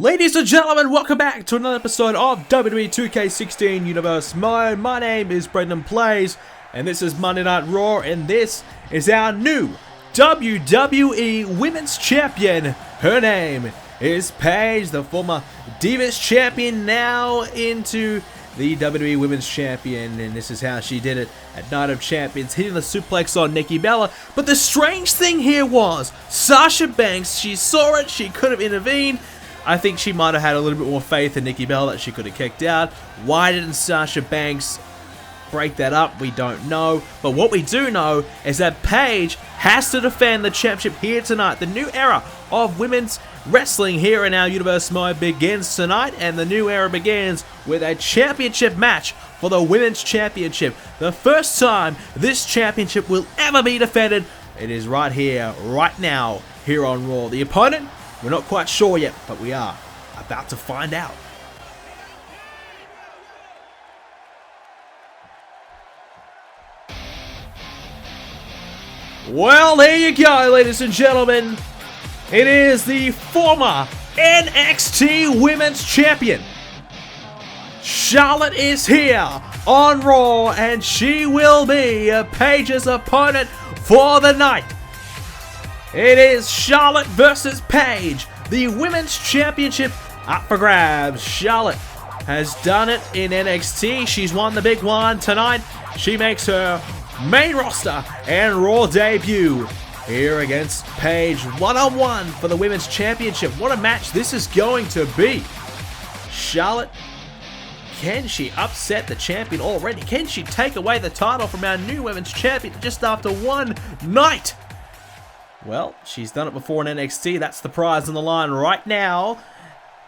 Ladies and gentlemen, welcome back to another episode of WWE 2k16 Universe Mode. My name is BrendenPlayz, and this is Monday Night Raw, and this is our new WWE Women's Champion. Her name is Paige, the former Divas Champion, now into the WWE Women's Champion, and this is how she did it at Night of Champions, hitting the suplex on Nikki Bella. But the strange thing here was, Sasha Banks, she saw it, she could have intervened. I think she might have had a little bit more faith in Nikki Bella that she could have kicked out. Why didn't Sasha Banks break that up? We don't know. But what we do know is that Paige has to defend the championship here tonight. The new era of women's wrestling here in our Universe Mode begins tonight, and the new era begins with a championship match for the Women's Championship. The first time this championship will ever be defended. It is right here, right now, here on Raw. The opponent? We're not quite sure yet, but we are about to find out. Well, there you go, ladies and gentlemen. It is the former NXT Women's Champion. Charlotte is here on Raw, and she will be Paige's opponent for the night. It is Charlotte versus Paige, the Women's Championship up for grabs. Charlotte has done it in NXT. She's won the big one tonight. She makes her main roster and Raw debut here against Paige, one-on-one for the Women's Championship. What a match this is going to be. Charlotte, can she upset the champion already? Can she take away the title from our new Women's Champion just after one night? Well, she's done it before in NXT. That's the prize on the line right now.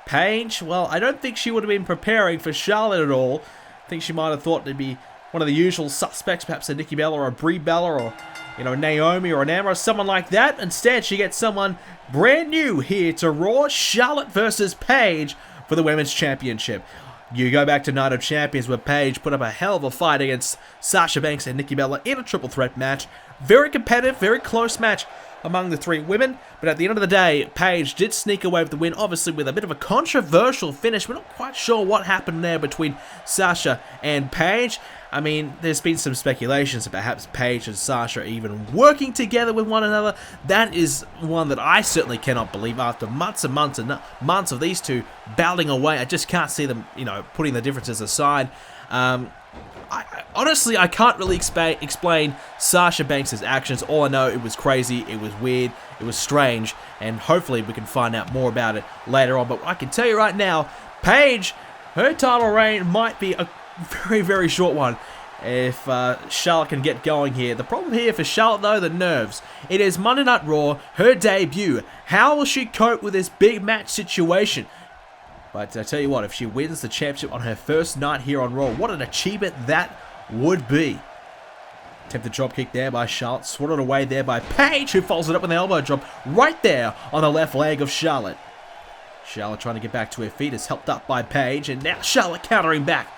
Paige, well, I don't think she would have been preparing for Charlotte at all. I think she might have thought it'd be one of the usual suspects, perhaps a Nikki Bella or a Brie Bella or, you know, Naomi or an Emma or someone like that. Instead, she gets someone brand new here to Raw. Charlotte versus Paige for the Women's Championship. You go back to Night of Champions where Paige put up a hell of a fight against Sasha Banks and Nikki Bella in a triple threat match. Very competitive, very close match among the three women, but at the end of the day, Paige did sneak away with the win, obviously with a bit of a controversial finish. We're not quite sure what happened there between Sasha and Paige. I mean, there's been some speculations that perhaps Paige and Sasha are even working together with one another. That is one that I certainly cannot believe after months and months and months of these two battling away. I just can't see them, you know, putting the differences aside. Honestly, I can't really explain Sasha Banks' actions. All I know, it was crazy, it was weird, it was strange, and hopefully we can find out more about it later on. But I can tell you right now, Paige, her title reign might be a very, very short one if Charlotte can get going here. The problem here for Charlotte, though, the nerves. It is Monday Night Raw, her debut. How will she cope with this big match situation? But I tell you what, if she wins the championship on her first night here on Raw, what an achievement that would be. Attempted drop kick there by Charlotte, swatted away there by Paige, who follows it up with an elbow drop right there on the left leg of Charlotte. Charlotte trying to get back to her feet is helped up by Paige, and now Charlotte countering back.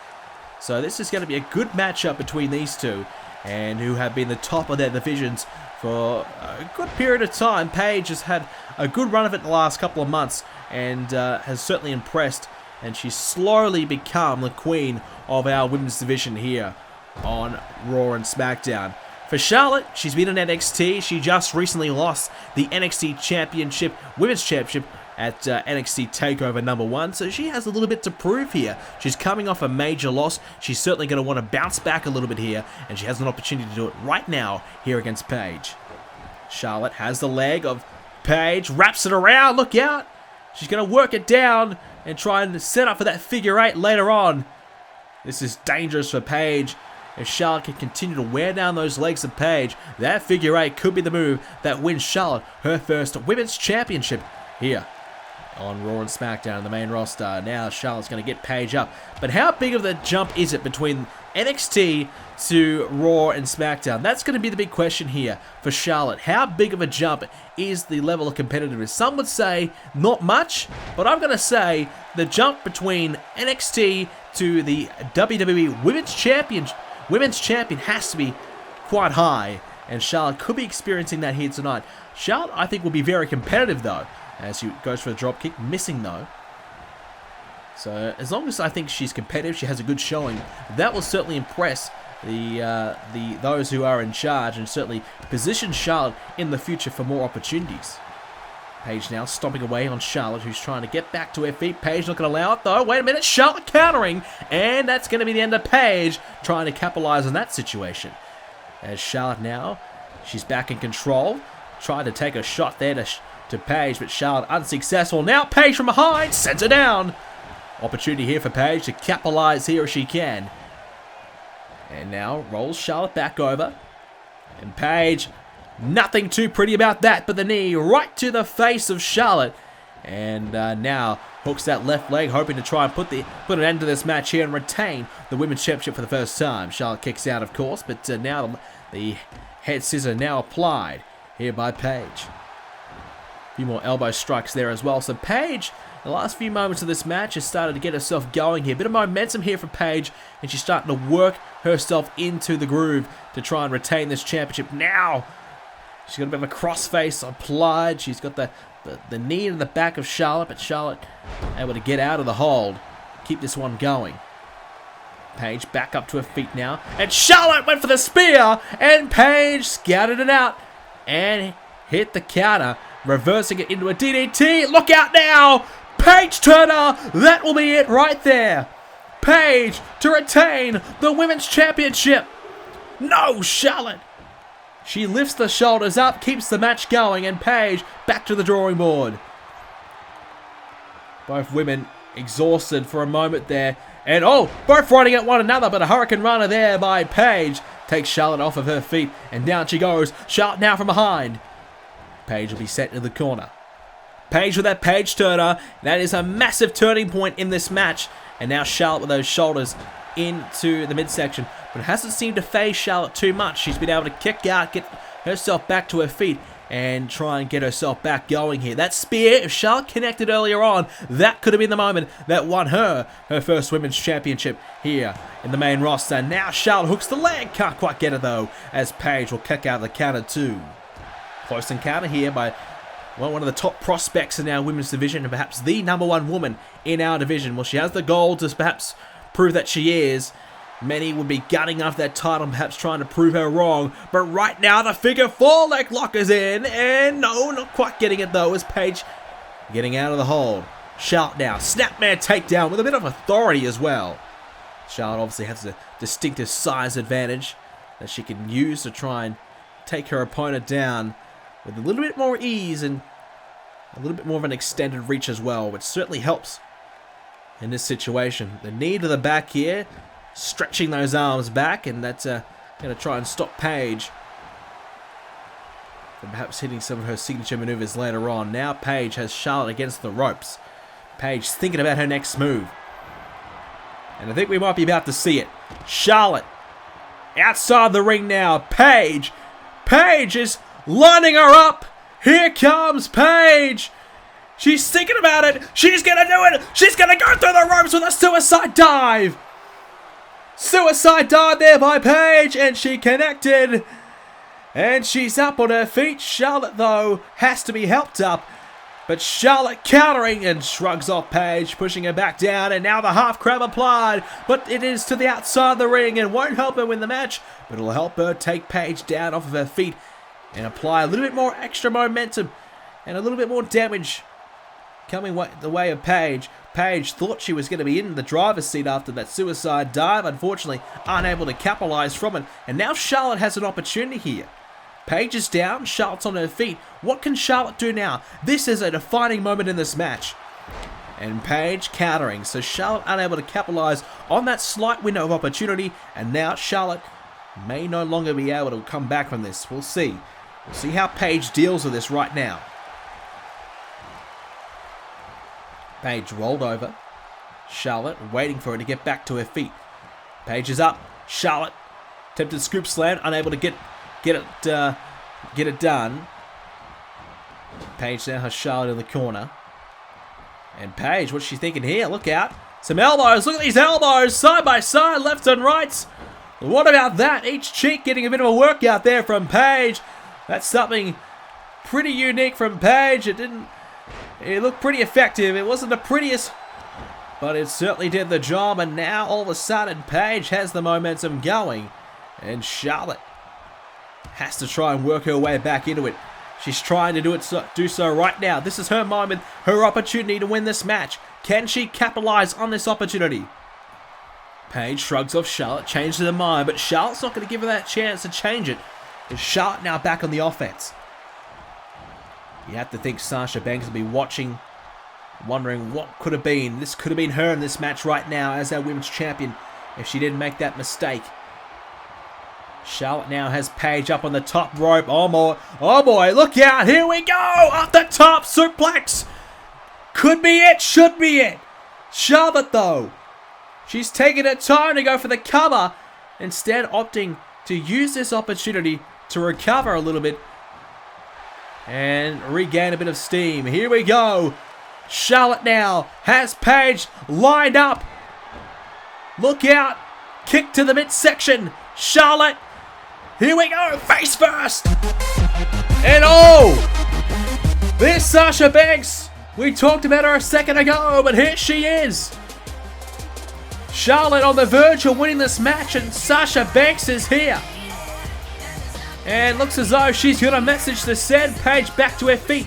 So this is going to be a good matchup between these two, and who have been the top of their divisions for a good period of time. Paige has had a good run of it the last couple of months, and has certainly impressed, and she's slowly become the queen of our women's division here on Raw and Smackdown. For Charlotte, she's been in NXT. She just recently lost the NXT Championship, Women's Championship, at NXT TakeOver #1, so she has a little bit to prove here. She's coming off a major loss. She's certainly going to want to bounce back a little bit here, and she has an opportunity to do it right now here against Paige. Charlotte has the leg of Paige, wraps it around, look out! She's going to work it down and try and set up for that figure eight later on. This is dangerous for Paige. If Charlotte can continue to wear down those legs of Paige, that figure eight could be the move that wins Charlotte her first Women's Championship here on Raw and Smackdown, the main roster. Now Charlotte's going to get Paige up. But how big of the jump is it between NXT to Raw and Smackdown? That's going to be the big question here for Charlotte. How big of a jump is the level of competitiveness? Some would say not much, but I'm going to say the jump between NXT to the WWE Women's Champion has to be quite high, and Charlotte could be experiencing that here tonight. Charlotte, I think, will be very competitive, though, as she goes for a dropkick, missing, though. So as long as I think she's competitive, she has a good showing, that will certainly impress those who are in charge and certainly position Charlotte in the future for more opportunities. Paige now stomping away on Charlotte, who's trying to get back to her feet. Paige not going to allow it though. Wait a minute, Charlotte countering, and that's going to be the end of Paige trying to capitalize on that situation. As Charlotte now, she's back in control, tried to take a shot there to Paige, but Charlotte unsuccessful. Now Paige from behind sends her down. Opportunity here for Paige to capitalize here if she can. And now rolls Charlotte back over. And Paige, nothing too pretty about that, but the knee right to the face of Charlotte. And now hooks that left leg, hoping to try and put an end to this match here and retain the Women's Championship for the first time. Charlotte kicks out, of course, but now the head scissor now applied here by Paige. A few more elbow strikes there as well. So Paige, the last few moments of this match, has started to get herself going here. Bit of momentum here for Paige, and she's starting to work herself into the groove to try and retain this championship. Now, she's got a bit of a crossface applied. She's got the knee in the back of Charlotte, but Charlotte able to get out of the hold, keep this one going. Paige back up to her feet now, and Charlotte went for the spear, and Paige scouted it out and hit the counter, reversing it into a DDT. Look out now! Paige Turner, that will be it right there. Paige to retain the Women's Championship. No, Charlotte. She lifts the shoulders up, keeps the match going, and Paige back to the drawing board. Both women exhausted for a moment there. And both running at one another, but a hurricane runner there by Paige takes Charlotte off of her feet, and down she goes. Charlotte now from behind. Paige will be set in the corner. Paige with that Paige Turner. That is a massive turning point in this match. And now Charlotte with those shoulders into the midsection. But it hasn't seemed to phase Charlotte too much. She's been able to kick out, get herself back to her feet, and try and get herself back going here. That spear, if Charlotte connected earlier on, that could have been the moment that won her first Women's Championship here in the main roster. Now Charlotte hooks the leg. Can't quite get it though, as Paige will kick out of the counter too. Close encounter here by one of the top prospects in our women's division, and perhaps the #1 woman in our division. Well, she has the goal to perhaps prove that she is. Many would be gunning after that title, perhaps trying to prove her wrong. But right now, the figure 4 leg lock is in. And no, not quite getting it though, as Paige getting out of the hold. Charlotte now, snapmare takedown with a bit of authority as well. Charlotte obviously has a distinctive size advantage that she can use to try and take her opponent down with a little bit more ease and a little bit more of an extended reach as well, which certainly helps in this situation. The knee to the back here, stretching those arms back, and that's going to try and stop Paige from perhaps hitting some of her signature maneuvers later on. Now Paige has Charlotte against the ropes. Paige thinking about her next move. And I think we might be about to see it. Charlotte outside the ring now. Paige is lining her up. Here comes Paige. She's thinking about it. She's going to do it. She's going to go through the ropes with a suicide dive. Suicide dive there by Paige, and she connected. And she's up on her feet. Charlotte, though, has to be helped up. But Charlotte countering and shrugs off Paige, pushing her back down. And now the half crab applied. But it is to the outside of the ring and won't help her win the match. But it'll help her take Paige down off of her feet and apply a little bit more extra momentum and a little bit more damage coming the way of Paige. Paige thought she was going to be in the driver's seat after that suicide dive. Unfortunately, unable to capitalize from it. And now Charlotte has an opportunity here. Paige is down. Charlotte's on her feet. What can Charlotte do now? This is a defining moment in this match. And Paige countering. So Charlotte unable to capitalize on that slight window of opportunity. And now Charlotte may no longer be able to come back from this. We'll see. We'll see how Paige deals with this right now. Paige rolled over. Charlotte waiting for her to get back to her feet. Paige is up. Charlotte attempted scoop slam, unable to get it done. Paige now has Charlotte in the corner. And Paige, what's she thinking here? Look out. Some elbows. Look at these elbows. Side by side, left and right. What about that? Each cheek getting a bit of a workout there from Paige. That's something pretty unique from Paige. It looked pretty effective. It wasn't the prettiest but it certainly did the job, and now all of a sudden Paige has the momentum going, and Charlotte has to try and work her way back into it. She's trying to do so right now. This is her moment, her opportunity to win this match. Can she capitalize on this opportunity? Paige shrugs off Charlotte, changes her mind, but Charlotte's not going to give her that chance to change it. Is Charlotte now back on the offense? You have to think Sasha Banks will be watching, wondering what could have been. This could have been her in this match right now as our women's champion if she didn't make that mistake. Charlotte now has Paige up on the top rope. Oh boy, look out, here we go! Up the top, suplex! Could be it, should be it! Charlotte though, she's taking her time to go for the cover, instead opting to use this opportunity to recover a little bit and regain a bit of steam. Here we go. Charlotte now has Paige lined up. Look out. Kick to the midsection. Charlotte. Here we go. Face first. And oh, there's Sasha Banks. We talked about her a second ago, but here she is. Charlotte on the verge of winning this match, and Sasha Banks is here. And looks as though she's got a message to send. Paige back to her feet.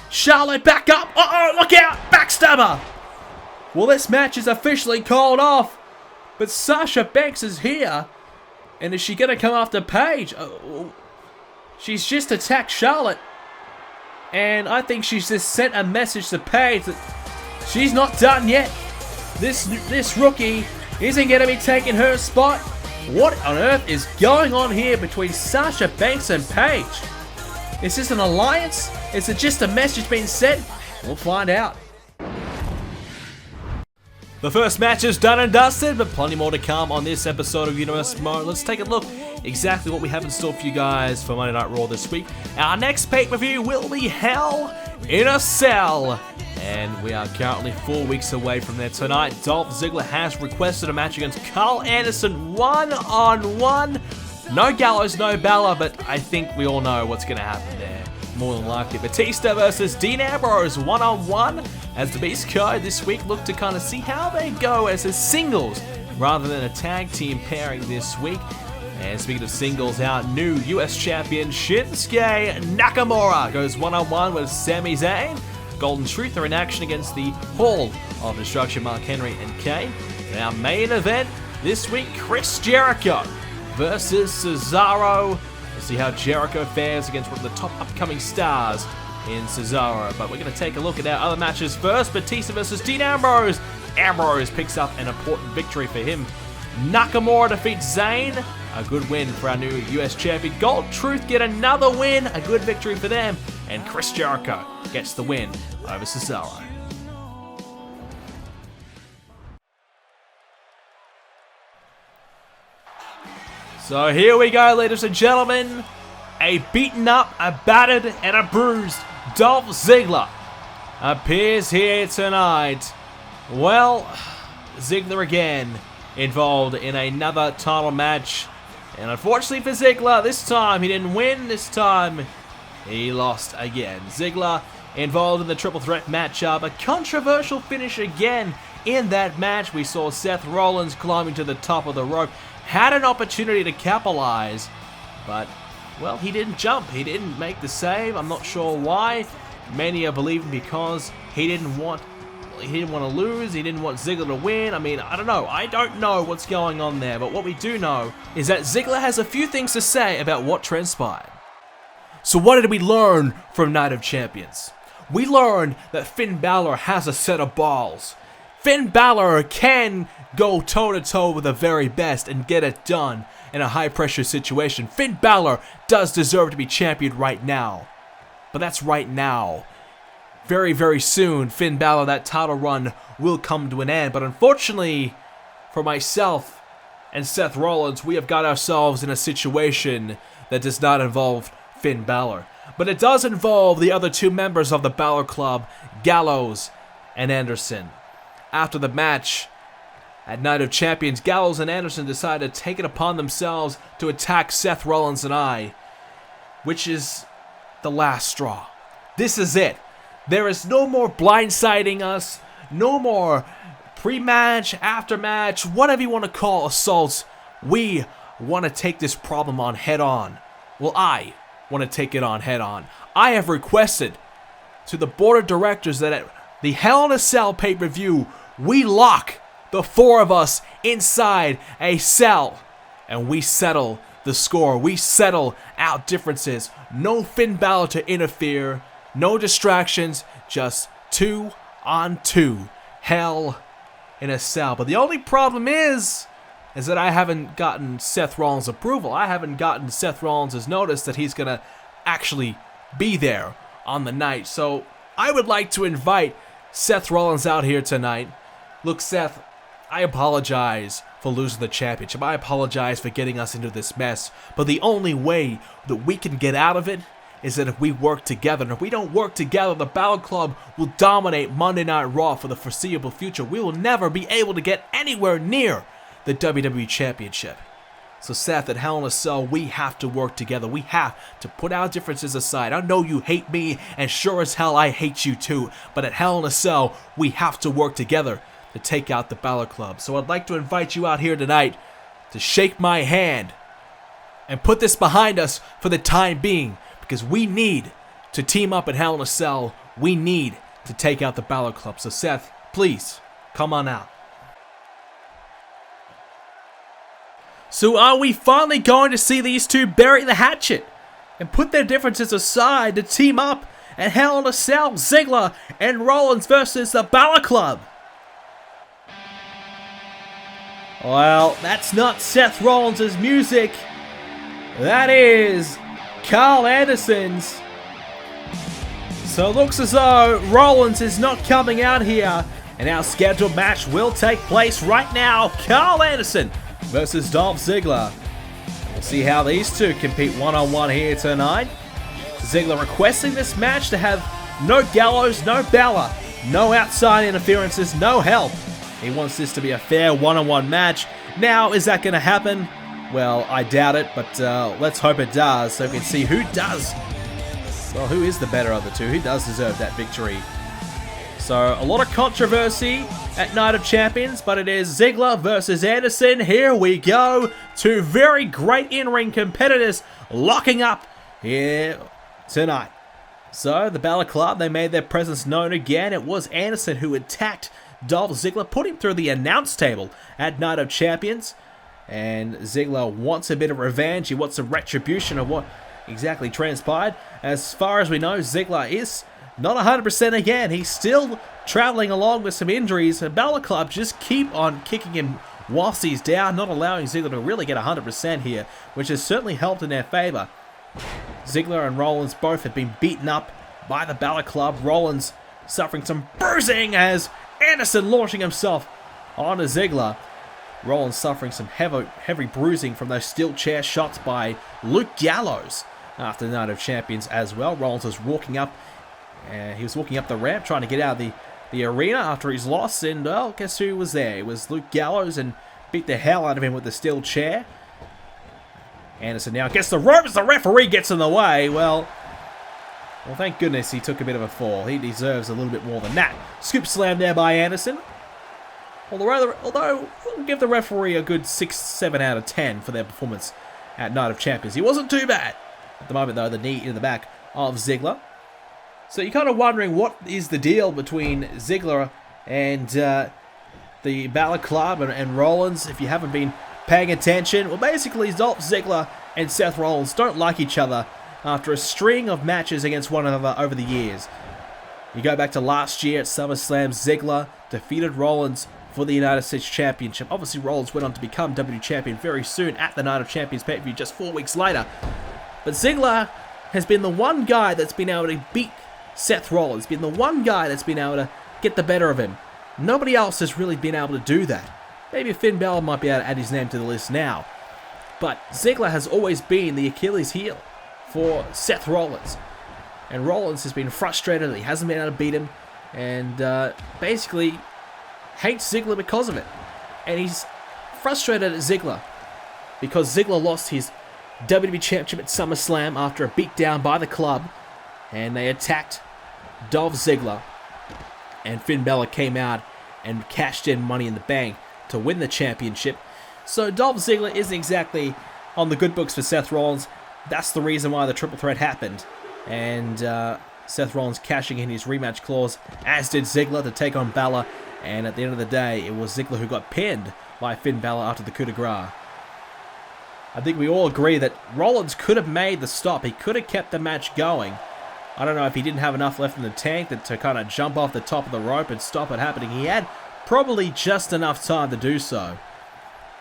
Charlotte back up. Uh-oh, look out. Backstabber. Well, this match is officially called off. But Sasha Banks is here. And is she going to come after Paige? Oh, she's just attacked Charlotte. And I think she's just sent a message to Paige that she's not done yet. This rookie isn't going to be taking her spot. What on earth is going on here between Sasha Banks and Paige? Is this an alliance? Is it just a message being sent? We'll find out. The first match is done and dusted, but plenty more to come on this episode of Universe Mode. Let's take a look exactly what we have in store for you guys for Monday Night Raw this week. Our next pay-per-view will be Hell in a Cell. And we are currently 4 weeks away from there. Tonight, Dolph Ziggler has requested a match against Karl Anderson one-on-one. No Gallows, no Balor, but I think we all know what's going to happen there. More than likely, Batista versus Dean Ambrose one-on-one. As the Beast Code this week look to kind of see how they go as a singles rather than a tag team pairing this week. And speaking of singles, our new US champion Shinsuke Nakamura goes one-on-one with Sami Zayn. Golden Truth are in action against the Hall of Destruction, Mark Henry and Kane. And our main event this week, Chris Jericho versus Cesaro. We'll see how Jericho fares against one of the top upcoming stars in Cesaro. But we're going to take a look at our other matches first. Batista versus Dean Ambrose. Ambrose picks up an important victory for him. Nakamura defeats Zayn. A good win for our new US champion. Golden Truth get another win. A good victory for them. And Chris Jericho gets the win over Cesaro. So here we go, ladies and gentlemen. A beaten up, a battered, and a bruised Dolph Ziggler appears here tonight. Well, Ziggler again involved in another title match. And unfortunately for Ziggler, this time he didn't win. This time he lost again. Ziggler involved in the triple threat matchup. A controversial finish again in that match. We saw Seth Rollins climbing to the top of the rope. Had an opportunity to capitalize, but, well, he didn't jump. He didn't make the save. I'm not sure why. Many are believing because he didn't want to lose. He didn't want Ziggler to win. I mean, I don't know. I don't know what's going on there. But what we do know is that Ziggler has a few things to say about what transpired. So what did we learn from Night of Champions? We learned that Finn Balor has a set of balls. Finn Balor can go toe-to-toe with the very best and get it done in a high-pressure situation. Finn Balor does deserve to be champion right now. But that's right now. Very, very soon, Finn Balor, that title run will come to an end. But unfortunately, for myself and Seth Rollins, we have got ourselves in a situation that does not involve Finn Balor. But it does involve the other two members of the Balor Club, Gallows and Anderson. After the match at Night of Champions, Gallows and Anderson decided to take it upon themselves to attack Seth Rollins and I, which is the last straw. This is it. There is no more blindsiding us, no more pre-match, after-match, whatever you want to call assaults, we want to take this problem on head-on. Well, I want to take it on head-on. I have requested to the board of directors that at the Hell in a Cell pay-per-view, we lock the four of us inside a cell and we settle the score. We settle our differences. No Finn Balor to interfere. No distractions. Just 2-on-2. Hell in a Cell. But the only problem is that I haven't gotten Seth Rollins' approval. I haven't gotten Seth Rollins' notice that he's going to actually be there on the night. So I would like to invite Seth Rollins out here tonight. Look, Seth, I apologize for losing the championship. I apologize for getting us into this mess. But the only way that we can get out of it is that if we work together. And if we don't work together, the Balor Club will dominate Monday Night Raw for the foreseeable future. We will never be able to get anywhere near the WWE Championship. So Seth, at Hell in a Cell, we have to work together. We have to put our differences aside. I know you hate me, and sure as hell I hate you too. But at Hell in a Cell, we have to work together to take out the Balor Club. So I'd like to invite you out here tonight to shake my hand and put this behind us for the time being, because we need to team up at Hell in a Cell. We need to take out the Balor Club. So Seth, please, come on out. So are we finally going to see these two bury the hatchet and put their differences aside to team up at Hell in a Cell? Ziggler and Rollins versus the Balor Club. Well, that's not Seth Rollins' music. That is Karl Anderson's. So it looks as though Rollins is not coming out here, and our scheduled match will take place right now. Karl Anderson versus Dolph Ziggler. We'll see how these two compete one-on-one here tonight. Ziggler requesting this match to have no Gallows, no Balor, no outside interferences, no help. He wants this to be a fair one-on-one match. Now, is that going to happen? Well, I doubt it, but let's hope it does, so we can see who does. Well, who is the better of the two? Who does deserve that victory? So, a lot of controversy at Night of Champions, but it is Ziggler versus Anderson. Here we go. Two very great in-ring competitors locking up here tonight. So, the Balor Club, they made their presence known again. It was Anderson who attacked Dolph Ziggler, put him through the announce table at Night of Champions. And Ziggler wants a bit of revenge. He wants some retribution of what exactly transpired. As far as we know, Ziggler is not 100% again. He's still traveling along with some injuries. The Balor Club just keep on kicking him whilst he's down, not allowing Ziggler to really get 100% here, which has certainly helped in their favor. Ziggler and Rollins both have been beaten up by the Balor Club. Rollins suffering some bruising as Anderson launching himself onto Ziggler. Rollins suffering some heavy bruising from those steel chair shots by Luke Gallows after the Night of Champions as well. Rollins was walking up, he was walking up the ramp trying to get out of the arena after his loss, and well, guess who was there? It was Luke Gallows, and beat the hell out of him with the steel chair. Anderson now gets the ropes, the referee gets in the way. Well, thank goodness he took a bit of a fall. He deserves a little bit more than that. Scoop slam there by Anderson. Although we'll give the referee a good 6-7 out of 10 for their performance at Night of Champions. He wasn't too bad. At the moment, though, the knee in the back of Ziggler. So you're kind of wondering what is the deal between Ziggler and the Balor Club and Rollins, if you haven't been paying attention. Well, basically, Dolph Ziggler and Seth Rollins don't like each other after a string of matches against one another over the years. You go back to last year at SummerSlam, Ziggler defeated Rollins for the United States Championship. Obviously, Rollins went on to become WWE Champion very soon at the Night of Champions pay-per-view just 4 weeks later. But Ziggler has been the one guy that's been able to beat Seth Rollins, been the one guy that's been able to get the better of him. Nobody else has really been able to do that. Maybe Finn Balor might be able to add his name to the list now. But Ziggler has always been the Achilles heel for Seth Rollins. And Rollins has been frustrated that he hasn't been able to beat him, and basically hates Ziggler because of it. And he's frustrated at Ziggler because Ziggler lost his WWE Championship at SummerSlam after a beatdown by the club, and they attacked Dolph Ziggler, and Finn Balor came out and cashed in Money in the Bank to win the championship. So Dolph Ziggler isn't exactly on the good books for Seth Rollins. That's the reason why the triple threat happened. And Seth Rollins cashing in his rematch clause, as did Ziggler, to take on Balor. And at the end of the day, it was Ziggler who got pinned by Finn Balor after the coup de grace. I think we all agree that Rollins could have made the stop. He could have kept the match going. I don't know if he didn't have enough left in the tank to kind of jump off the top of the rope and stop it happening. He had probably just enough time to do so.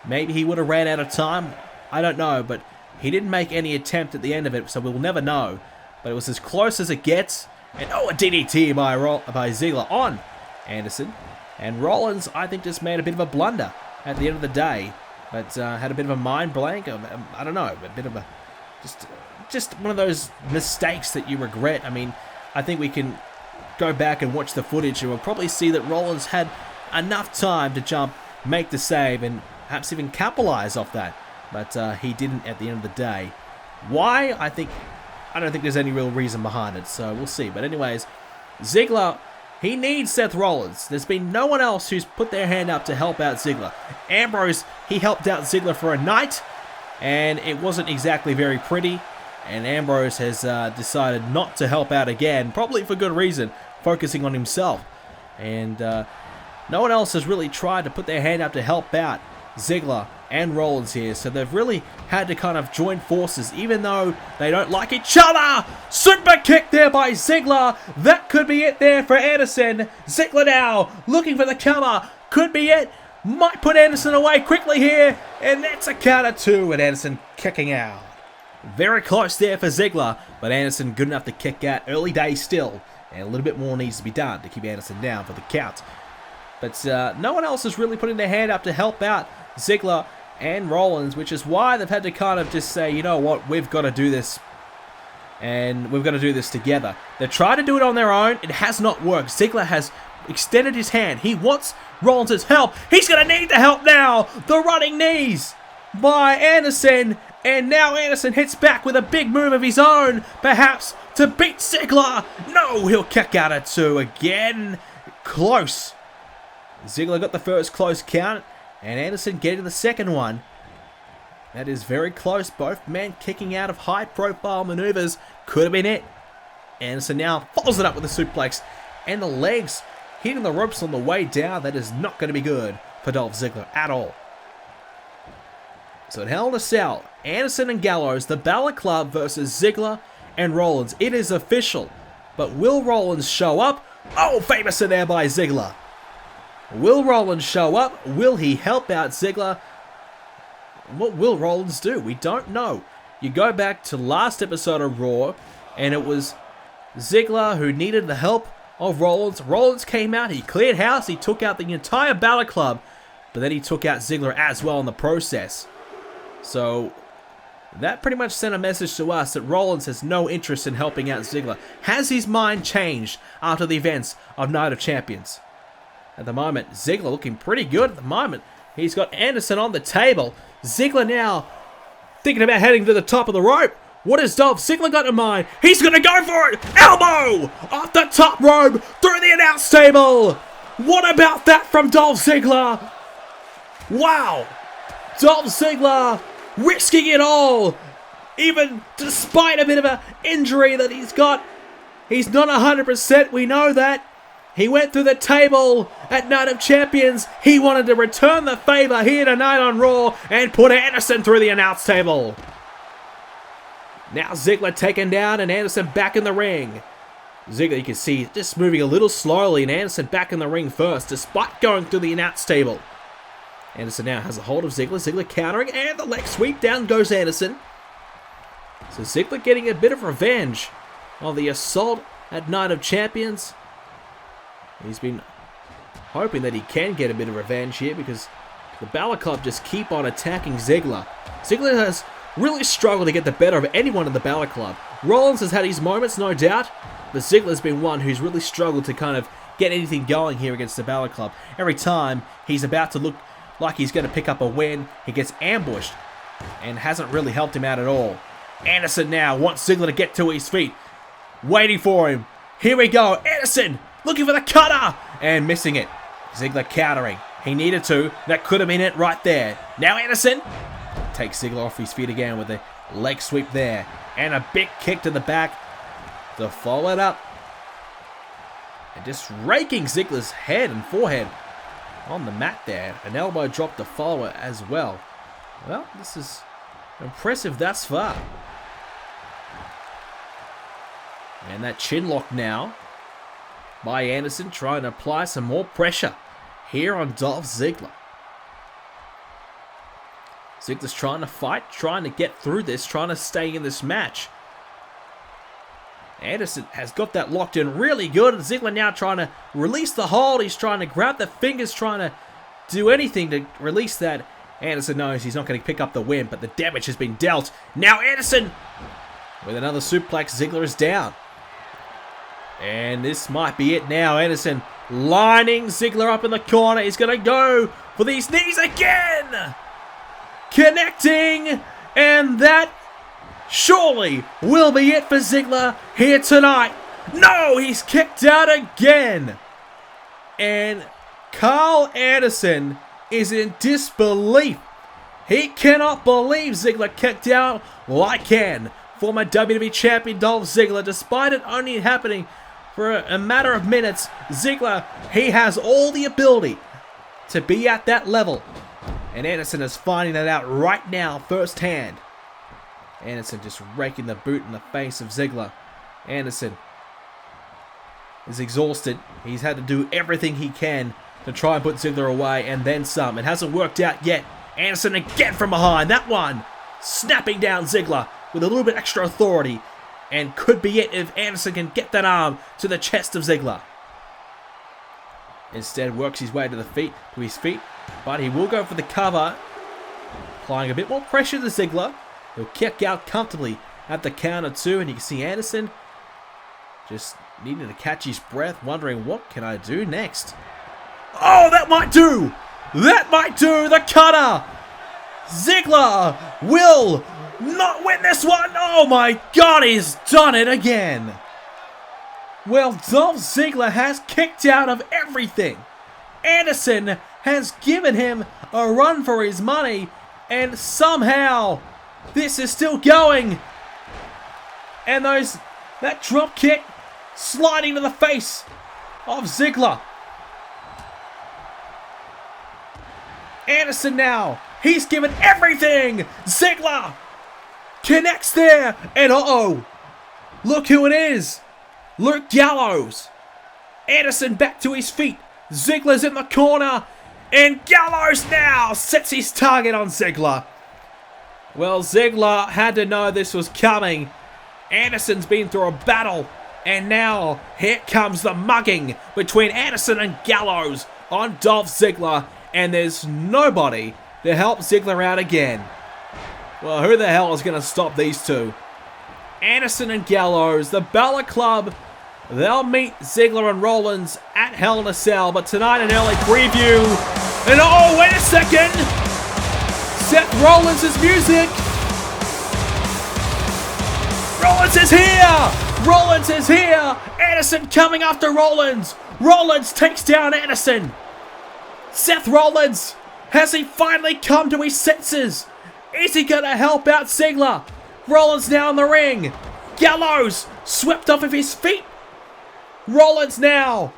Maybe he would have ran out of time. I don't know, but he didn't make any attempt at the end of it, so we'll never know. But it was as close as it gets. And oh, a DDT by Ziggler on Anderson. And Rollins, I think, just made a bit of a blunder at the end of the day. But had a bit of a mind blank. I don't know, a bit of a... Just one of those mistakes that you regret. I mean, I think we can go back and watch the footage and we'll probably see that Rollins had enough time to jump, make the save, and perhaps even capitalize off that. But he didn't at the end of the day. Why? I don't think there's any real reason behind it, so we'll see. But anyways, Ziggler, he needs Seth Rollins. There's been no one else who's put their hand up to help out Ziggler. Ambrose, he helped out Ziggler for a night, and it wasn't exactly very pretty. And Ambrose has decided not to help out again, probably for good reason, focusing on himself. And no one else has really tried to put their hand up to help out Ziggler and Rollins here, so they've really had to kind of join forces, even though they don't like each other. Super kick there by Ziggler. That could be it there for Anderson. Ziggler now looking for the cover. Could be it. Might put Anderson away quickly here, and that's a count of 2, and Anderson kicking out. Very close there for Ziggler, but Anderson good enough to kick out. Early days still, and a little bit more needs to be done to keep Anderson down for the count. But no one else is really putting their hand up to help out Ziggler and Rollins, which is why they've had to kind of just say, you know what, we've got to do this, and we've got to do this together. They've tried to do it on their own. It has not worked. Ziggler has extended his hand. He wants Rollins' help. He's going to need the help now. The running knees by Anderson, and now Anderson hits back with a big move of his own, perhaps to beat Ziggler. No, he'll kick out at 2 again. Close. Ziggler got the first close count, and Anderson getting the second one. That is very close. Both men kicking out of high-profile maneuvers. Could have been it. Anderson now follows it up with a suplex, and the legs hitting the ropes on the way down. That is not going to be good for Dolph Ziggler at all. So in Hell in a Cell, Anderson and Gallows, the Balor Club versus Ziggler and Rollins. It is official. But will Rollins show up? Oh, famous there by Ziggler. Will Rollins show up? Will he help out Ziggler? What will Rollins do? We don't know. You go back to last episode of Raw, and it was Ziggler who needed the help of Rollins. Rollins came out, he cleared house, he took out the entire Balor Club, but then he took out Ziggler as well in the process. So that pretty much sent a message to us that Rollins has no interest in helping out Ziggler. Has his mind changed after the events of Night of Champions? At the moment, Ziggler looking pretty good at the moment. He's got Anderson on the table. Ziggler now thinking about heading to the top of the rope. What has Dolph Ziggler got in mind? He's going to go for it. Elbow off the top rope through the announce table. What about that from Dolph Ziggler? Wow. Dolph Ziggler risking it all. Even despite a bit of an injury that he's got. He's not 100%, we know that. He went through the table at Night of Champions. He wanted to return the favor here tonight on Raw and put Anderson through the announce table. Now Ziggler taken down and Anderson back in the ring. Ziggler, you can see, just moving a little slowly, and Anderson back in the ring first, despite going through the announce table. Anderson now has a hold of Ziggler. Ziggler countering, and the leg sweep. Down goes Anderson. So Ziggler getting a bit of revenge on the assault at Night of Champions. He's been hoping that he can get a bit of revenge here, because the Balor Club just keep on attacking Ziggler. Ziggler has really struggled to get the better of anyone in the Balor Club. Rollins has had his moments, no doubt, but Ziggler's been one who's really struggled to kind of get anything going here against the Balor Club. Every time he's about to look like he's going to pick up a win, he gets ambushed and hasn't really helped him out at all. Anderson now wants Ziggler to get to his feet, waiting for him. Here we go, Anderson looking for the cutter and missing it. Ziggler countering. He needed to. That could have been it right there. Now Anderson takes Ziggler off his feet again with a leg sweep there. And a big kick to the back to follow it up. And just raking Ziggler's head and forehead on the mat there. An elbow drop to follow it as well. Well, this is impressive thus far. And that chin lock now by Anderson, trying to apply some more pressure here on Dolph Ziggler. Ziggler's trying to fight, trying to get through this, trying to stay in this match. Anderson has got that locked in really good. Ziggler now trying to release the hold. He's trying to grab the fingers, trying to do anything to release that. Anderson knows he's not going to pick up the win, but the damage has been dealt. Now Anderson with another suplex. Ziggler is down. And this might be it now. Anderson lining Ziggler up in the corner. He's going to go for these knees again. Connecting. And that surely will be it for Ziggler here tonight. No, he's kicked out again. And Karl Anderson is in disbelief. He cannot believe Ziggler kicked out. Well, I can. Former WWE Champion Dolph Ziggler, despite it only happening for a matter of minutes, Ziggler, he has all the ability to be at that level. And Anderson is finding that out right now firsthand. Anderson just raking the boot in the face of Ziggler. Anderson is exhausted. He's had to do everything he can to try and put Ziggler away, and then some. It hasn't worked out yet. Anderson again from behind. That one snapping down Ziggler with a little bit extra authority. And could be it if Anderson can get that arm to the chest of Ziggler. Instead works his way to his feet. But he will go for the cover. Applying a bit more pressure to Ziggler. He'll kick out comfortably at the counter too. And you can see Anderson just needing to catch his breath, wondering what can I do next. Oh, that might do! That might do! The cutter! Ziggler will not win this one! Oh my god, he's done it again! Well, Dolph Ziggler has kicked out of everything. Anderson has given him a run for his money, and somehow this is still going. And that drop kick sliding to the face of Ziggler. Anderson now, he's given everything. Ziggler connects there, and uh-oh, look who it is. Luke Gallows. Anderson back to his feet. Ziggler's in the corner, and Gallows now sets his target on Ziggler. Well, Ziggler had to know this was coming. Anderson's been through a battle, and now here comes the mugging between Anderson and Gallows on Dolph Ziggler, and there's nobody to help Ziggler out again. Well, who the hell is going to stop these two? Anderson and Gallows, the Balor Club, they'll meet Ziggler and Rollins at Hell in a Cell, but tonight an early preview. And oh, wait a second! Seth Rollins' music! Rollins is here! Rollins is here! Anderson coming after Rollins! Rollins takes down Anderson! Seth Rollins! Has he finally come to his senses? Is he going to help out Ziggler? Rollins now in the ring. Gallows swept off of his feet. Rollins now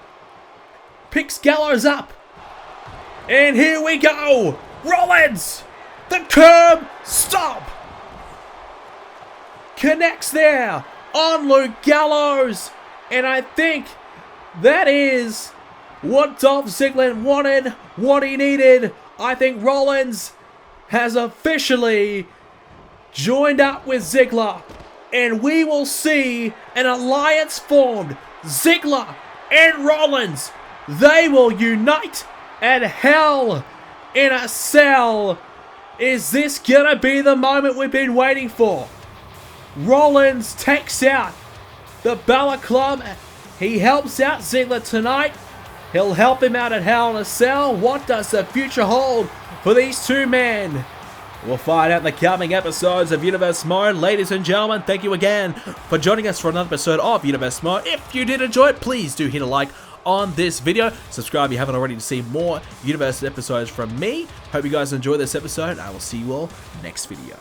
picks Gallows up. And here we go. Rollins! The curb stop! Connects there on Luke Gallows. And I think that is what Dolph Ziggler wanted, what he needed. I think Rollins has officially joined up with Ziggler, and we will see an alliance formed. Ziggler and Rollins, they will unite at Hell in a Cell. Is this gonna be the moment we've been waiting for? Rollins takes out the Balor Club. He helps out Ziggler tonight. He'll help him out at Hell in a Cell. What does the future hold for these two men? We'll find out in the coming episodes of Universe Mode. Ladies and gentlemen, thank you again for joining us for another episode of Universe Mode. If you did enjoy it, please do hit a like on this video. Subscribe if you haven't already to see more Universe episodes from me. Hope you guys enjoy this episode. I will see you all next video.